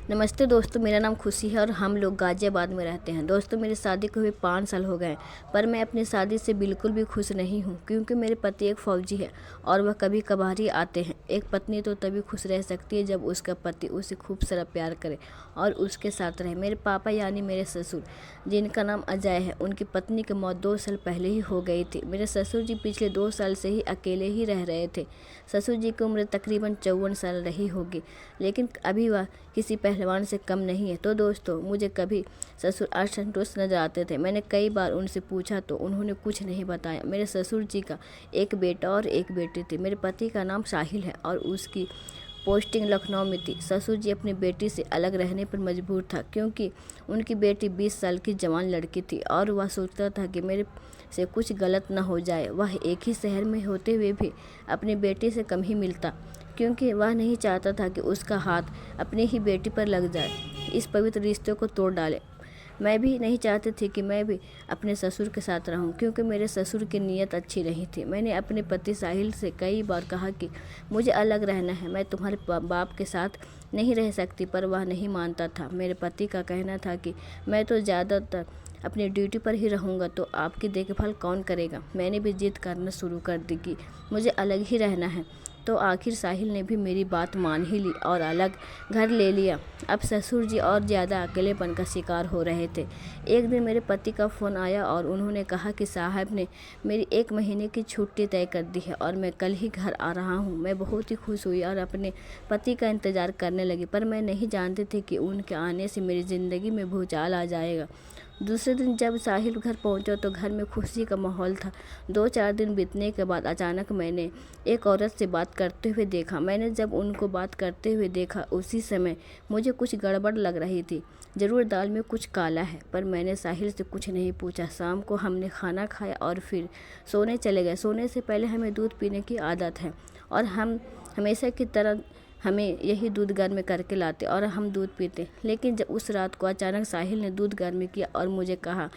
नमस्ते दोस्तों, मेरा नाम खुशी है और हम लोग गाज़ियाबाद में रहते हैं। दोस्तों, मेरी शादी को हुए 5 साल हो गए, पर मैं अपनी शादी से बिल्कुल भी खुश नहीं हूँ क्योंकि मेरे पति एक फ़ौजी है और वह कभी कभार ही आते हैं। एक पत्नी तो तभी खुश रह सकती है जब उसका पति उसे खूब सारा प्यार करे और उसके साथ रहे। मेरे पापा यानी मेरे ससुर, जिनका नाम अजय है, उनकी पत्नी की मौत 2 साल पहले ही हो गई थी। मेरे ससुर जी पिछले 2 साल से ही अकेले ही रह रहे थे। ससुर जी की उम्र तकरीबन 54 साल रही होगी, लेकिन अभी वह किसी पहलवान से कम नहीं है। तो दोस्तों, मुझे कभी ससुर असंतुष्ट नजर आते थे। मैंने कई बार उनसे पूछा तो उन्होंने कुछ नहीं बताया। मेरे ससुर जी का एक बेटा और एक बेटी थी। मेरे पति का नाम साहिल है और उसकी पोस्टिंग लखनऊ में थी। ससुर जी अपनी बेटी से अलग रहने पर मजबूर था क्योंकि उनकी बेटी 20 साल की जवान लड़की थी और वह सोचता था कि मेरे से कुछ गलत न हो जाए। वह एक ही शहर में होते हुए भी अपनी बेटी से कम ही मिलता क्योंकि वह नहीं चाहता था कि उसका हाथ अपनी ही बेटी पर लग जाए, इस पवित्र रिश्ते को तोड़ डाले। मैं भी नहीं चाहती थी कि मैं भी अपने ससुर के साथ रहूं क्योंकि मेरे ससुर की नीयत अच्छी नहीं थी। मैंने अपने पति साहिल से कई बार कहा कि मुझे अलग रहना है, मैं तुम्हारे बाप के साथ नहीं रह सकती, पर वह नहीं मानता था। मेरे पति का कहना था कि मैं तो ज़्यादातर अपनी ड्यूटी पर ही रहूँगा तो आपकी देखभाल कौन करेगा। मैंने भी जिद करना शुरू कर दी कि मुझे अलग ही रहना है, तो आखिर साहिल ने भी मेरी बात मान ही ली और अलग घर ले लिया। अब ससुर जी और ज़्यादा अकेलेपन का शिकार हो रहे थे। एक दिन मेरे पति का फ़ोन आया और उन्होंने कहा कि साहब ने मेरी 1 महीने की छुट्टी तय कर दी है और मैं कल ही घर आ रहा हूँ। मैं बहुत ही खुश हुई और अपने पति का इंतज़ार करने लगी, पर मैं नहीं जानती थी कि उनके आने से मेरी ज़िंदगी में भूचाल आ जाएगा। दूसरे दिन जब साहिल घर पहुंचा तो घर में खुशी का माहौल था। 2-4 दिन बीतने के बाद अचानक मैंने एक औरत से बात करते हुए देखा। मैंने जब उनको बात करते हुए देखा उसी समय मुझे कुछ गड़बड़ लग रही थी। ज़रूर दाल में कुछ काला है, पर मैंने साहिल से कुछ नहीं पूछा। शाम को हमने खाना खाया और फिर सोने चले गए। सोने से पहले हमें दूध पीने की आदत है और हम हमेशा की तरह हमें यही दूध गर्म करके लाते और हम दूध पीते। लेकिन जब उस रात को अचानक साहिल ने दूध गर्म किया और मुझे कहा,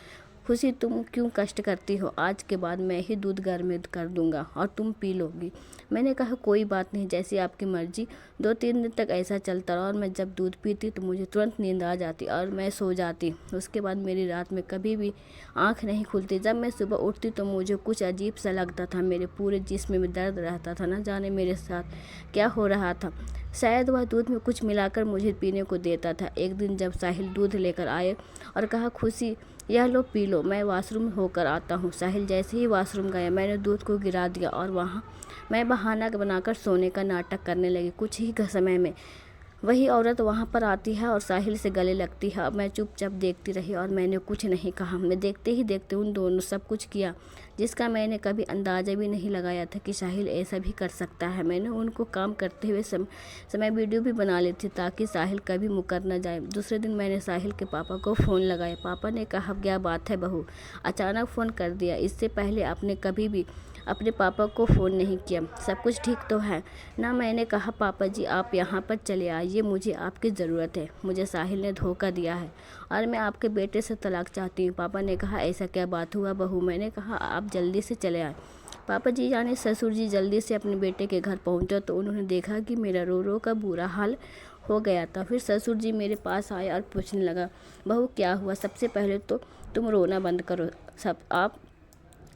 खुशी तुम क्यों कष्ट करती हो, आज के बाद मैं ही दूध गर्म कर दूंगा और तुम पी लोगी। मैंने कहा कोई बात नहीं, जैसी आपकी मर्जी। 2-3 दिन तक ऐसा चलता रहा और मैं जब दूध पीती तो मुझे तुरंत नींद आ जाती और मैं सो जाती। उसके बाद मेरी रात में कभी भी आँख नहीं खुलती। जब मैं सुबह उठती तो मुझे कुछ अजीब सा लगता था। मेरे पूरे जिस्म में दर्द रहता था, न जाने मेरे साथ क्या हो रहा था। शायद वह दूध में कुछ मिलाकर मुझे पीने को देता था। एक दिन जब साहिल दूध लेकर आए और कहा, खुशी यह लो पी लो, मैं वॉशरूम होकर आता हूँ। साहिल जैसे ही वॉशरूम गया मैंने दूध को गिरा दिया और वहाँ मैं बहाना बनाकर सोने का नाटक करने लगी। कुछ ही समय में वही औरत वहाँ पर आती है और साहिल से गले लगती है। अब मैं चुपचाप देखती रही और मैंने कुछ नहीं कहा। मैं देखते ही देखते उन दोनों सब कुछ किया जिसका मैंने कभी अंदाज़ा भी नहीं लगाया था कि साहिल ऐसा भी कर सकता है। मैंने उनको काम करते हुए समय वीडियो भी बना ली थी ताकि साहिल कभी मुकर न जाए। दूसरे दिन मैंने साहिल के पापा को फ़ोन लगाया। पापा ने कहा, क्या बात है बहू, अचानक फ़ोन कर दिया, इससे पहले आपने कभी भी अपने पापा को फ़ोन नहीं किया, सब कुछ ठीक तो है ना। मैंने कहा, पापा जी आप यहाँ पर चले आइए, मुझे आपकी ज़रूरत है। मुझे साहिल ने धोखा दिया है और मैं आपके बेटे से तलाक चाहती हूँ। पापा ने कहा, ऐसा क्या बात हुआ बहू। मैंने कहा, आप जल्दी से चले आए। पापा जी यानी ससुर जी जल्दी से अपने बेटे के घर पहुँचा तो उन्होंने देखा कि मेरा रो रो का बुरा हाल हो गया था। फिर ससुर जी मेरे पास आए और पूछने लगा, बहू क्या हुआ, सबसे पहले तो तुम रोना बंद करो।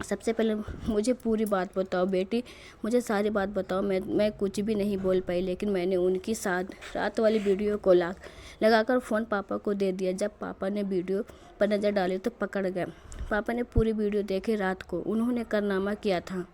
सबसे पहले मुझे पूरी बात बताओ बेटी, मुझे सारी बात बताओ। मैं कुछ भी नहीं बोल पाई, लेकिन मैंने उनकी साथ रात वाली वीडियो को लगाकर फ़ोन पापा को दे दिया। जब पापा ने वीडियो पर नज़र डाली तो पकड़ गए। पापा ने पूरी वीडियो देखी रात को, उन्होंने करनामा किया था।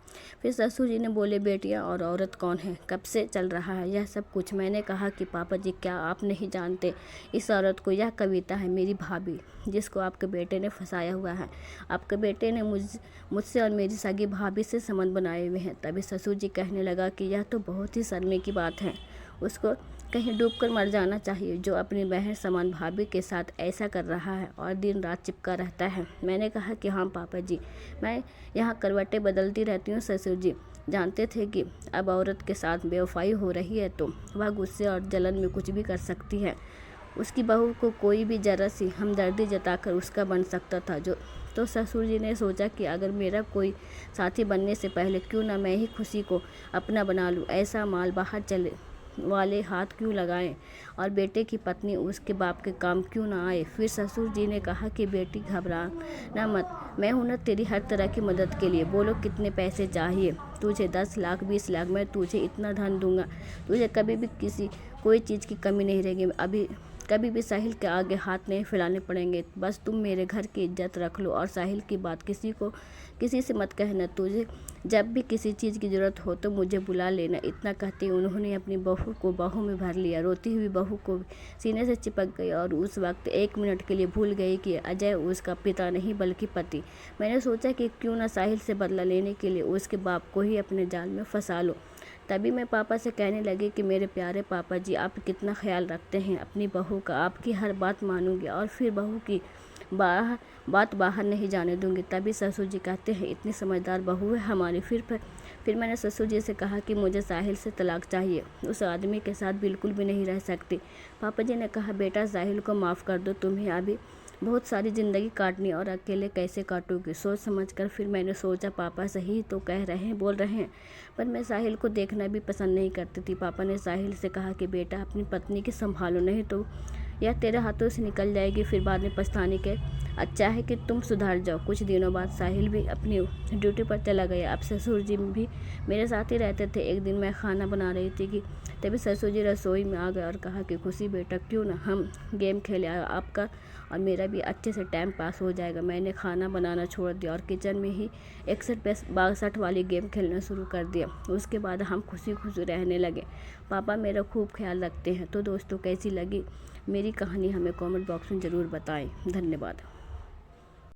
फिर ससुर जी ने बोले, बेटियाँ और औरत कौन है, कब से चल रहा है यह सब कुछ। मैंने कहा कि पापा जी क्या आप नहीं जानते इस औरत को, यह कविता है मेरी भाभी जिसको आपके बेटे ने फंसाया हुआ है। आपके बेटे ने मुझसे और मेरी सगी भाभी से संबंध बनाए हुए हैं। तभी ससुर जी कहने लगा कि यह तो बहुत ही शर्म की बात है, उसको कहीं डूबकर मर जाना चाहिए जो अपनी बहन समान भाभी के साथ ऐसा कर रहा है और दिन रात चिपका रहता है। मैंने कहा कि हाँ पापा जी, मैं यहाँ करवटें बदलती रहती हूँ। ससुर जी जानते थे कि अब औरत के साथ बेवफाई हो रही है तो वह गुस्से और जलन में कुछ भी कर सकती है। उसकी बहू को कोई भी जरा सी हमदर्दी जताकर उसका बन सकता था। तो ससुर जी ने सोचा कि अगर मेरा कोई साथी बनने से पहले क्यों ना मैं ही खुशी को अपना बना लूँ। ऐसा माल बाहर वाले हाथ क्यों लगाएं और बेटे की पत्नी उसके बाप के काम क्यों ना आए। फिर ससुर जी ने कहा कि बेटी घबराना मत, मैं हूं ना तेरी हर तरह की मदद के लिए। बोलो कितने पैसे चाहिए तुझे? 10 लाख 20 लाख, मैं तुझे इतना धन दूंगा, तुझे कभी भी कोई चीज़ की कमी नहीं रहेगी। अभी कभी भी साहिल के आगे हाथ नहीं फैलाने पड़ेंगे। बस तुम मेरे घर की इज्जत रख लो और साहिल की बात किसी से मत कहना। तुझे जब भी किसी चीज़ की ज़रूरत हो तो मुझे बुला लेना। इतना कहते ही उन्होंने अपनी बहू को बाहों में भर लिया। रोती हुई बहू को सीने से चिपक गई और उस वक्त 1 मिनट के लिए भूल गई कि अजय उसका पिता नहीं बल्कि पति। मैंने सोचा कि क्यों ना साहिल से बदला लेने के लिए उसके बाप को ही अपने जाल में फंसा लो। तभी मैं पापा से कहने लगी कि मेरे प्यारे पापा जी, आप कितना ख्याल रखते हैं अपनी बहू का। आपकी हर बात मानूंगी और फिर बहू की बात बाहर नहीं जाने दूंगी। तभी ससुर जी कहते हैं, इतनी समझदार बहू है हमारी। फिर मैंने ससुर जी से कहा कि मुझे साहिल से तलाक चाहिए, उस आदमी के साथ बिल्कुल भी नहीं रह सकती। पापा जी ने कहा, बेटा साहिल को माफ़ कर दो, तुम्हें अभी बहुत सारी ज़िंदगी काटनी और अकेले कैसे काटोगे। सोच समझकर फिर मैंने सोचा पापा सही तो बोल रहे हैं, पर मैं साहिल को देखना भी पसंद नहीं करती थी। पापा ने साहिल से कहा कि बेटा अपनी पत्नी की संभालो, नहीं तो यह तेरे हाथों से निकल जाएगी, फिर बाद में पछताने के। अच्छा है कि तुम सुधर जाओ। कुछ दिनों बाद साहिल भी अपनी ड्यूटी पर चला गया। अब ससुर जी भी मेरे साथ ही रहते थे। एक दिन मैं खाना बना रही थी कि तभी ससुर जी रसोई में आ गए और कहा कि खुशी बेटा, क्यों ना हम गेम खेले, आपका और मेरा भी अच्छे से टाइम पास हो जाएगा। मैंने खाना बनाना छोड़ दिया और किचन में ही 61-62 वाली गेम खेलना शुरू कर दिया। उसके बाद हम खुशी खुशी रहने लगे। पापा मेरा खूब ख्याल रखते हैं। तो दोस्तों, कैसी लगी मेरी कहानी हमें कमेंट बॉक्स में ज़रूर बताएं। धन्यवाद।